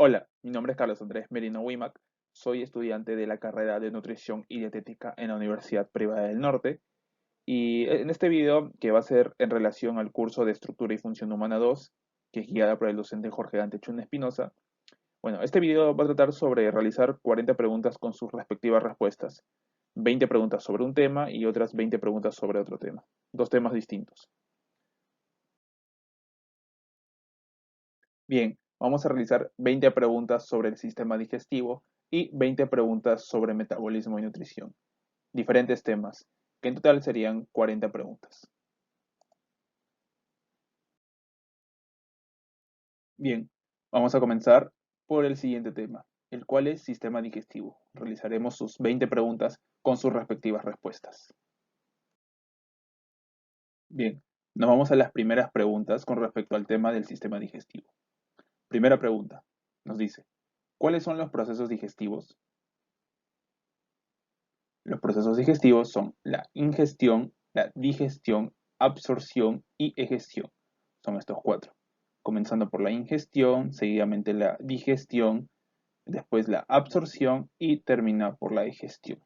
Hola, mi nombre es Carlos Andrés Merino Wimac, soy estudiante de la carrera de Nutrición y Dietética en la Universidad Privada del Norte y en este video, que va a ser en relación al curso de Estructura y Función Humana 2, que es guiada por el docente Jorge Dante Chun Espinosa, bueno, este video va a tratar sobre realizar 40 preguntas con sus respectivas respuestas, 20 preguntas sobre un tema y otras 20 preguntas sobre otro tema, dos temas distintos. Bien, vamos a realizar 20 preguntas sobre el sistema digestivo y 20 preguntas sobre metabolismo y nutrición. Diferentes temas, que en total serían 40 preguntas. Bien, vamos a comenzar por el siguiente tema, el cual es sistema digestivo. Realizaremos sus 20 preguntas con sus respectivas respuestas. Bien, nos vamos a las primeras preguntas con respecto al tema del sistema digestivo. Primera pregunta, nos dice, ¿cuáles son los procesos digestivos? Los procesos digestivos son la ingestión, la digestión, absorción y egestión. Son estos cuatro. Comenzando por la ingestión, seguidamente la digestión, después la absorción y termina por la digestión.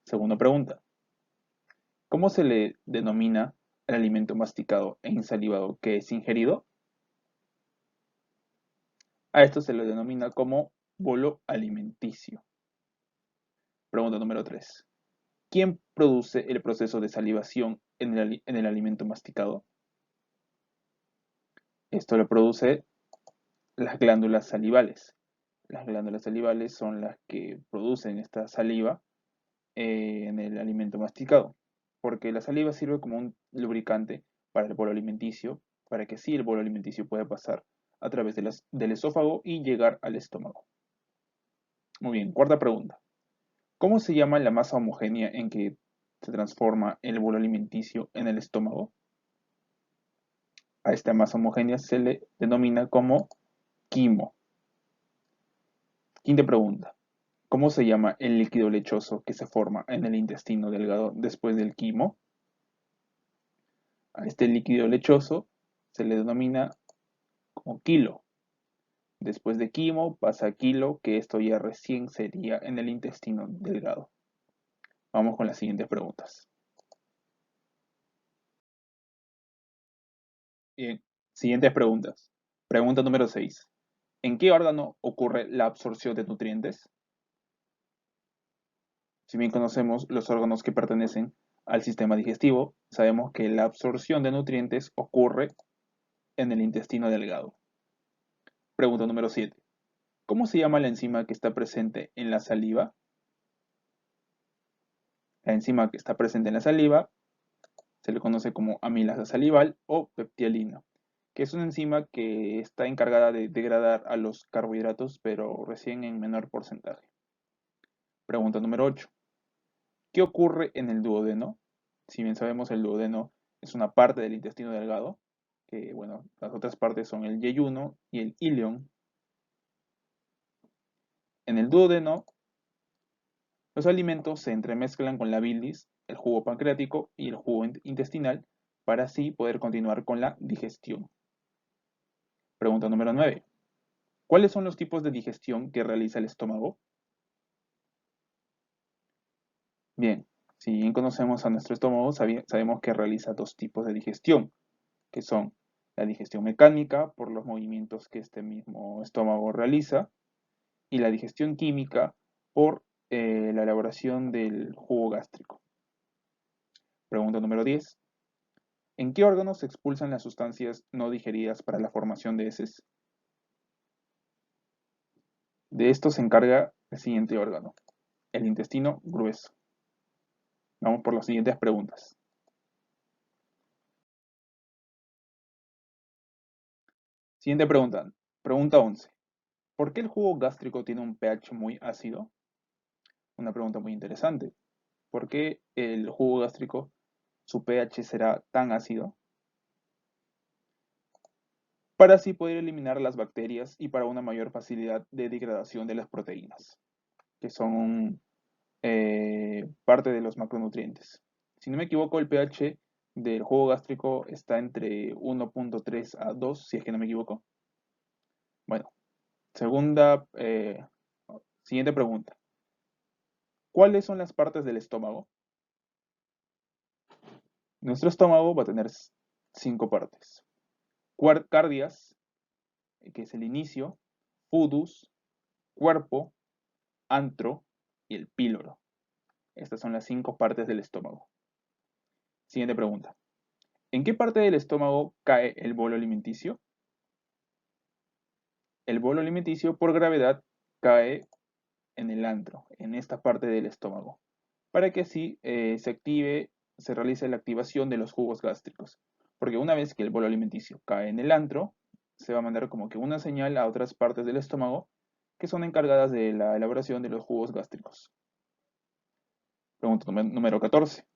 Segunda pregunta. ¿Cómo se le denomina el alimento masticado e insalivado que es ingerido? A esto se le denomina como bolo alimenticio. Pregunta número 3. ¿Quién produce el proceso de salivación en el alimento masticado? Esto lo produce las glándulas salivales. Las glándulas salivales son las que producen esta saliva en el alimento masticado, porque la saliva sirve como un lubricante para el bolo alimenticio, para que así el bolo alimenticio pueda pasar a través del esófago y llegar al estómago. Muy bien, cuarta pregunta. ¿Cómo se llama la masa homogénea en que se transforma el bolo alimenticio en el estómago? A esta masa homogénea se le denomina como quimo. Quinta pregunta. ¿Cómo se llama el líquido lechoso que se forma en el intestino delgado después del quimo? A este líquido lechoso se le denomina como quilo. Después de quimo pasa a quilo, que esto ya recién sería en el intestino delgado. Vamos con las siguientes preguntas. Bien, siguientes preguntas. Pregunta número 6. ¿En qué órgano ocurre la absorción de nutrientes? Si bien conocemos los órganos que pertenecen al sistema digestivo, sabemos que la absorción de nutrientes ocurre en el intestino delgado. Pregunta número 7. ¿Cómo se llama la enzima que está presente en la saliva? La enzima que está presente en la saliva se le conoce como amilasa salival o peptialina, que es una enzima que está encargada de degradar a los carbohidratos, pero recién en menor porcentaje. Pregunta número 8. ¿Qué ocurre en el duodeno? Si bien sabemos, el duodeno es una parte del intestino delgado, que bueno, las otras partes son el yeyuno y el ilion. En el duodeno, los alimentos se entremezclan con la bilis, el jugo pancreático y el jugo intestinal para así poder continuar con la digestión. Pregunta número 9. ¿Cuáles son los tipos de digestión que realiza el estómago? Bien, si bien conocemos a nuestro estómago, sabemos que realiza dos tipos de digestión, que son la digestión mecánica por los movimientos que este mismo estómago realiza y la digestión química por la elaboración del jugo gástrico. Pregunta número 10. ¿En qué órganos se expulsan las sustancias no digeridas para la formación de heces? De esto se encarga el siguiente órgano, el intestino grueso. Vamos por las siguientes preguntas. Siguiente pregunta. Pregunta 11. ¿Por qué el jugo gástrico tiene un pH muy ácido? Una pregunta muy interesante. ¿Por qué el jugo gástrico, su pH será tan ácido? Para así poder eliminar las bacterias y para una mayor facilidad de degradación de las proteínas, que son parte de los macronutrientes. Si no me equivoco, el pH del jugo gástrico está entre 1.3 a 2, si es que no me equivoco. Bueno, Siguiente pregunta. ¿Cuáles son las partes del estómago? Nuestro estómago va a tener 5 partes. Cardias, que es el inicio, pudus, cuerpo, antro y el píloro. Estas son las 5 partes del estómago. Siguiente pregunta. ¿En qué parte del estómago cae el bolo alimenticio? El bolo alimenticio por gravedad cae en el antro, en esta parte del estómago, para que así se realice la activación de los jugos gástricos. Porque una vez que el bolo alimenticio cae en el antro, se va a mandar como que una señal a otras partes del estómago que son encargadas de la elaboración de los jugos gástricos. Pregunta número 14.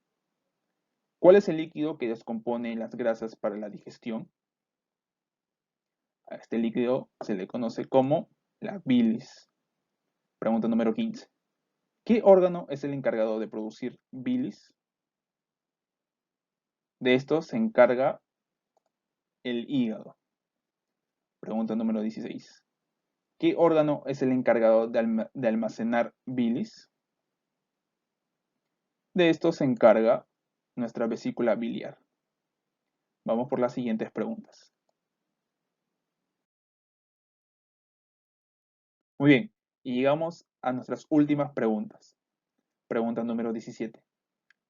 ¿Cuál es el líquido que descompone las grasas para la digestión? A este líquido se le conoce como la bilis. Pregunta número 15. ¿Qué órgano es el encargado de producir bilis? De esto se encarga el hígado. Pregunta número 16. ¿Qué órgano es el encargado de almacenar bilis? De esto se encarga nuestra vesícula biliar. Vamos por las siguientes preguntas. Muy bien, y llegamos a nuestras últimas preguntas. Pregunta número 17.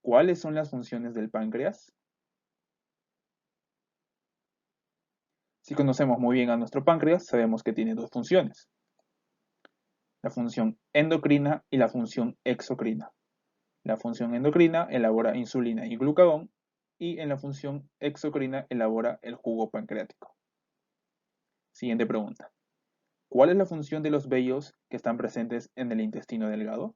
¿Cuáles son las funciones del páncreas? Si conocemos muy bien a nuestro páncreas, sabemos que tiene 2 funciones. La función endocrina y la función exocrina. La función endocrina elabora insulina y glucagón y en la función exocrina elabora el jugo pancreático. Siguiente pregunta. ¿Cuál es la función de los vellos que están presentes en el intestino delgado?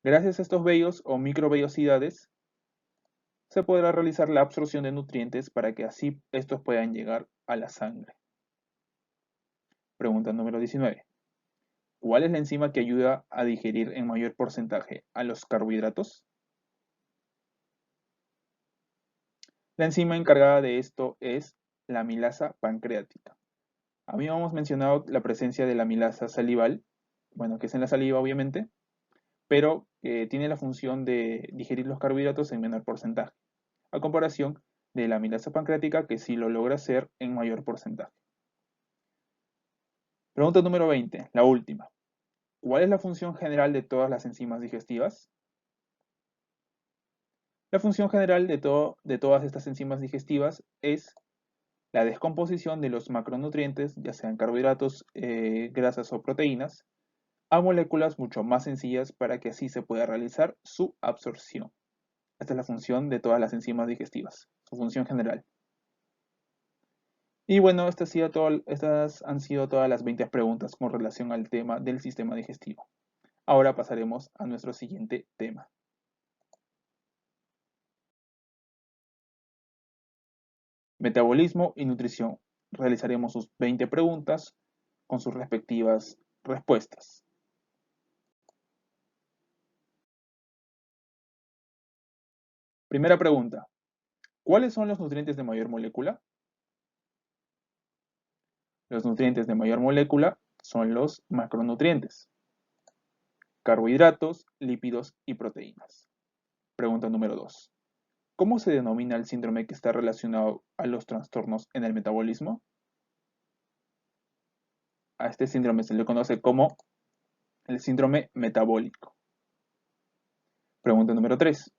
Gracias a estos vellos o microvellosidades se podrá realizar la absorción de nutrientes para que así estos puedan llegar a la sangre. Pregunta número 19. ¿Cuál es la enzima que ayuda a digerir en mayor porcentaje a los carbohidratos? La enzima encargada de esto es la amilasa pancreática. Habíamos mencionado la presencia de la amilasa salival, bueno, que es en la saliva obviamente, pero tiene la función de digerir los carbohidratos en menor porcentaje, a comparación de la amilasa pancreática que sí lo logra hacer en mayor porcentaje. Pregunta número 20, la última. ¿Cuál es la función general de todas las enzimas digestivas? La función general de todas estas enzimas digestivas es la descomposición de los macronutrientes, ya sean carbohidratos, grasas o proteínas, a moléculas mucho más sencillas para que así se pueda realizar su absorción. Esta es la función de todas las enzimas digestivas, su función general. Y bueno, estas han sido todas las 20 preguntas con relación al tema del sistema digestivo. Ahora pasaremos a nuestro siguiente tema. Metabolismo y nutrición. Realizaremos sus 20 preguntas con sus respectivas respuestas. Primera pregunta. ¿Cuáles son los nutrientes de mayor molécula? Los nutrientes de mayor molécula son los macronutrientes: carbohidratos, lípidos y proteínas. Pregunta número 2. ¿Cómo se denomina el síndrome que está relacionado a los trastornos en el metabolismo? A este síndrome se le conoce como el síndrome metabólico. Pregunta número 3.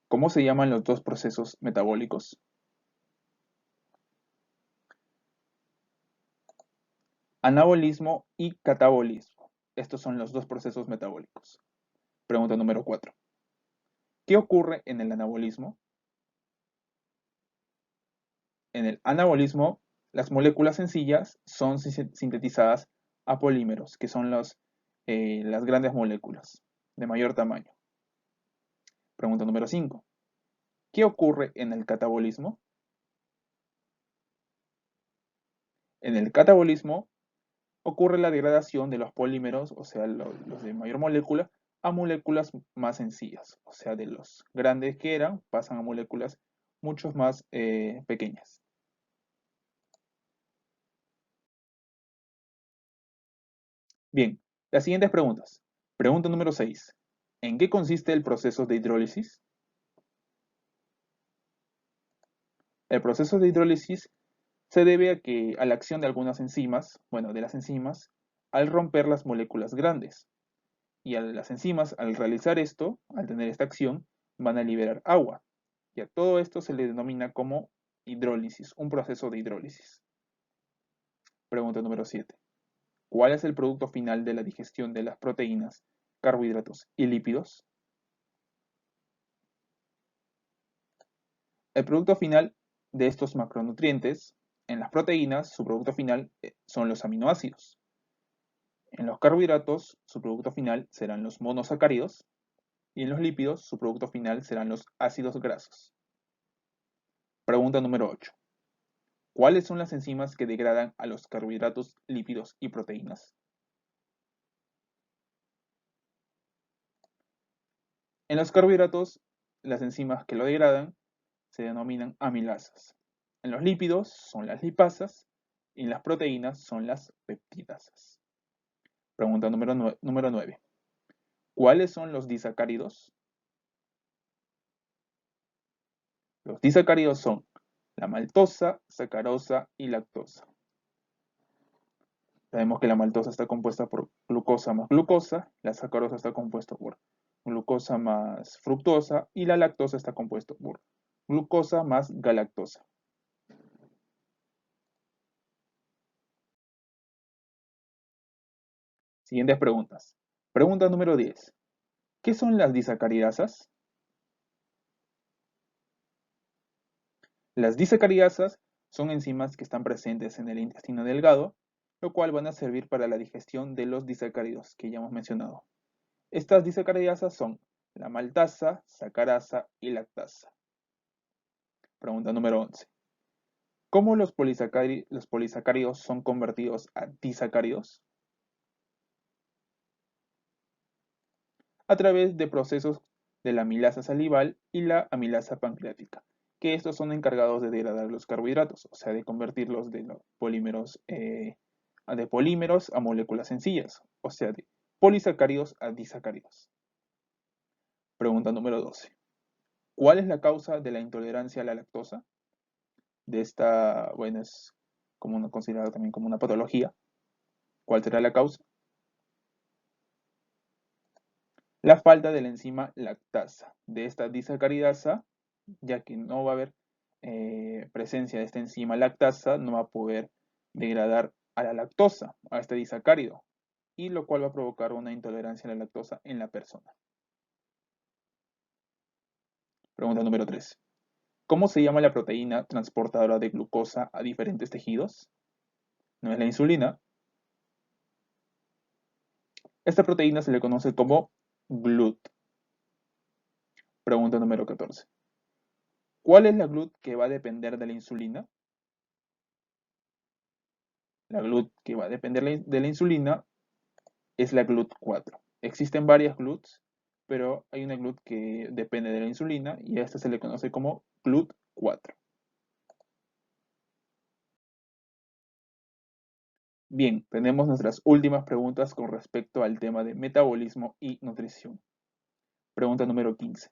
¿Cómo se llaman los 2 procesos metabólicos? Anabolismo y catabolismo. Estos son los 2 procesos metabólicos. Pregunta número 4. ¿Qué ocurre en el anabolismo? En el anabolismo, las moléculas sencillas son sintetizadas a polímeros, que son las grandes moléculas de mayor tamaño. Pregunta número 5. ¿Qué ocurre en el catabolismo? En el catabolismo ocurre la degradación de los polímeros, o sea, los de mayor molécula, a moléculas más sencillas, o sea, de los grandes que eran, pasan a moléculas mucho más pequeñas. Bien, las siguientes preguntas. Pregunta número 6. ¿En qué consiste el proceso de hidrólisis? El proceso de hidrólisis se debe a la acción de algunas enzimas, bueno, de las enzimas, al romper las moléculas grandes. Y a las enzimas, al realizar esto, al tener esta acción, van a liberar agua. Y a todo esto se le denomina como hidrólisis, un proceso de hidrólisis. Pregunta número 7. ¿Cuál es el producto final de la digestión de las proteínas, carbohidratos y lípidos? El producto final de estos macronutrientes, en las proteínas, su producto final son los aminoácidos. En los carbohidratos, su producto final serán los monosacáridos. Y en los lípidos, su producto final serán los ácidos grasos. Pregunta número 8. ¿Cuáles son las enzimas que degradan a los carbohidratos, lípidos y proteínas? En los carbohidratos, las enzimas que lo degradan se denominan amilasas. En los lípidos son las lipasas y en las proteínas son las peptidasas. Pregunta número 9. ¿Cuáles son los disacáridos? Los disacáridos son la maltosa, sacarosa y lactosa. Sabemos que la maltosa está compuesta por glucosa más glucosa, la sacarosa está compuesta por glucosa más fructosa y la lactosa está compuesta por glucosa más galactosa. Siguientes preguntas. Pregunta número 10. ¿Qué son las disacaridasas? Las disacaridasas son enzimas que están presentes en el intestino delgado, lo cual van a servir para la digestión de los disacáridos que ya hemos mencionado. Estas disacaridasas son la maltasa, sacarasa y lactasa. Pregunta número 11. ¿Cómo los polisacáridos son convertidos a disacáridos? A través de procesos de la amilasa salival y la amilasa pancreática, que estos son encargados de degradar los carbohidratos, o sea, de convertirlos de polímeros a moléculas sencillas, o sea, de polisacáridos a disacáridos. Pregunta número 12. ¿Cuál es la causa de la intolerancia a la lactosa? De esta, bueno, es considerada también como una patología. ¿Cuál será la causa? La falta de la enzima lactasa, de esta disacaridasa, ya que no va a haber presencia de esta enzima lactasa, no va a poder degradar a la lactosa, a este disacárido, y lo cual va a provocar una intolerancia a la lactosa en la persona. Pregunta número 3. ¿Cómo se llama la proteína transportadora de glucosa a diferentes tejidos? No es la insulina. Esta proteína se le conoce como GLUT. Pregunta número 14. ¿Cuál es la GLUT que va a depender de la insulina? La GLUT que va a depender de la insulina es la GLUT4. Existen varias GLUTs, pero hay una GLUT que depende de la insulina y a esta se le conoce como GLUT4. Bien, tenemos nuestras últimas preguntas con respecto al tema de metabolismo y nutrición. Pregunta número 15.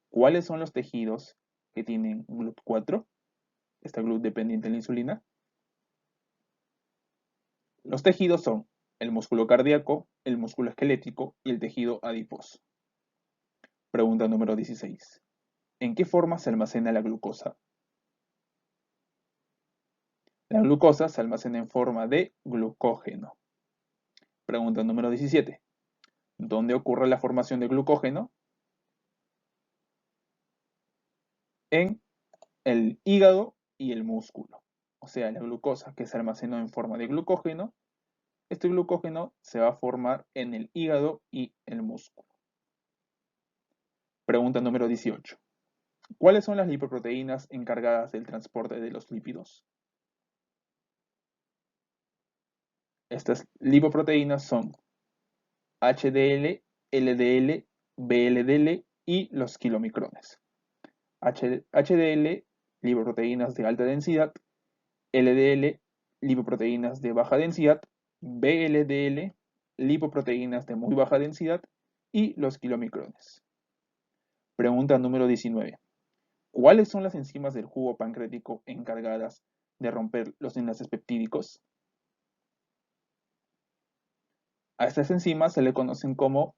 ¿Cuáles son los tejidos que tienen GLUT4? Esta GLUT dependiente de la insulina. Los tejidos son el músculo cardíaco, el músculo esquelético y el tejido adiposo. Pregunta número 16. ¿En qué forma se almacena la glucosa? La glucosa se almacena en forma de glucógeno. Pregunta número 17. ¿Dónde ocurre la formación de glucógeno? En el hígado y el músculo. O sea, la glucosa que se almacenó en forma de glucógeno, este glucógeno se va a formar en el hígado y el músculo. Pregunta número 18. ¿Cuáles son las lipoproteínas encargadas del transporte de los lípidos? Estas lipoproteínas son HDL, LDL, VLDL y los kilomicrones. HDL, lipoproteínas de alta densidad, LDL, lipoproteínas de baja densidad, VLDL, lipoproteínas de muy baja densidad y los kilomicrones. Pregunta número 19. ¿Cuáles son las enzimas del jugo pancreático encargadas de romper los enlaces peptídicos? A estas enzimas se le conocen como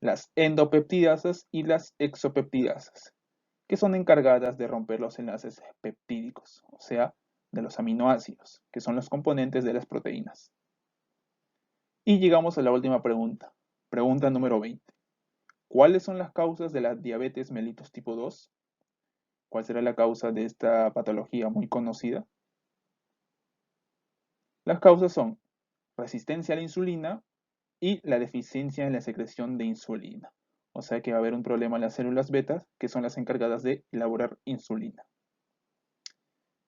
las endopeptidasas y las exopeptidasas, que son encargadas de romper los enlaces peptídicos, o sea, de los aminoácidos, que son los componentes de las proteínas. Y llegamos a la última pregunta. Pregunta número 20. ¿Cuáles son las causas de la diabetes mellitus tipo 2? ¿Cuál será la causa de esta patología muy conocida? Las causas son resistencia a la insulina y la deficiencia en la secreción de insulina. O sea que va a haber un problema en las células betas, que son las encargadas de elaborar insulina.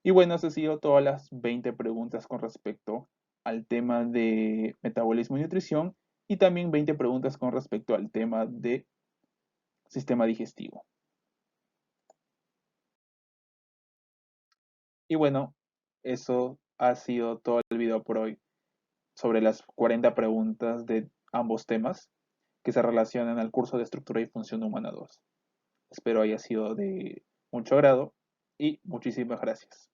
Y bueno, esas han sido todas las 20 preguntas con respecto al tema de metabolismo y nutrición y también 20 preguntas con respecto al tema de sistema digestivo. Y bueno, eso ha sido todo el video por hoy sobre las 40 preguntas de ambos temas que se relacionan al curso de Estructura y Función Humana 2. Espero haya sido de mucho agrado y muchísimas gracias.